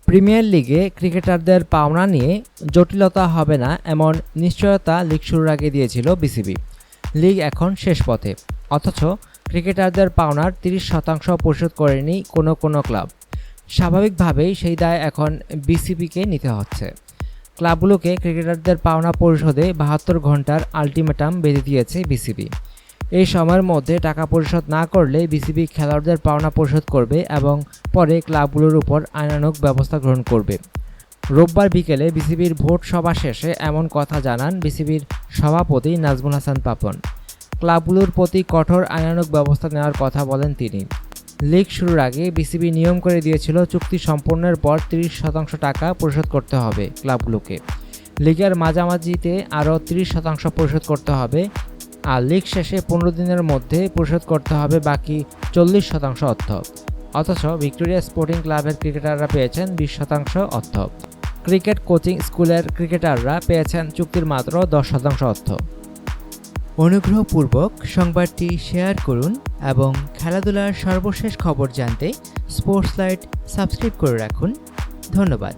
Premier লিগে ক্রিকেটারদের পাওনা নিয়ে জটিলতা হবে না এমন নিশ্চয়তা লিগ শুরুর আগে দিয়েছিল বিসিবি। লিগ এখন শেষ পথে, অথচ ক্রিকেটারদের পাওনার ৩০% পরিশোধ করেনি কোনো ক্লাব। স্বাভাবিকভাবেই সেই দায় এখন বিসিবিকে নিতে হচ্ছে। ক্লাবগুলোকে ক্রিকেটারদের পাওনা পরিশোধে ৭২ ঘন্টার আলটিমেটাম বেঁধে দিয়েছে বিসিবি। এই সময়ের মধ্যে টাকা পরিশোধ না করলে বিসিবি খেলোয়াড়দের পাওনা পরিশোধ করবে এবং পরে ক্লাবগুলোর উপর আইনানুগ ব্যবস্থা গ্রহণ করবে। রোববার বিকেলে বিসিবির ভোট সভা শেষে এমন কথা জানান বিসিবির সভাপতি নাজমুল হাসান পাপন। ক্লাবগুলোর প্রতি কঠোর আইনানুগ ব্যবস্থা নেওয়ার কথা বলেন তিনি। লিগ শুরুর আগে বিসিবি নিয়ম করে দিয়েছিল চুক্তি সম্পন্নের পর ৩০% টাকা পরিশোধ করতে হবে ক্লাবগুলোকে। লিগের মাঝামাঝিতে আরও ৩০% পরিশোধ করতে হবে, আর লিগ শেষে ১৫ দিনের মধ্যে পরিশোধ করতে হবে বাকি ৪০% অর্থ। অথচ ভিক্টোরিয়া স্পোর্টিং ক্লাবের ক্রিকেটাররা পেয়েছেন ২০% অর্থ। ক্রিকেট কোচিং স্কুলের ক্রিকেটাররা পেয়েছেন চুক্তির মাত্র ১০% অর্থ। অনুগ্রহপূর্বক সংবাদটি শেয়ার করুন এবং খেলাধুলার সর্বশেষ খবর জানতে স্পোর্টস লাইট সাবস্ক্রাইব করে রাখুন। ধন্যবাদ।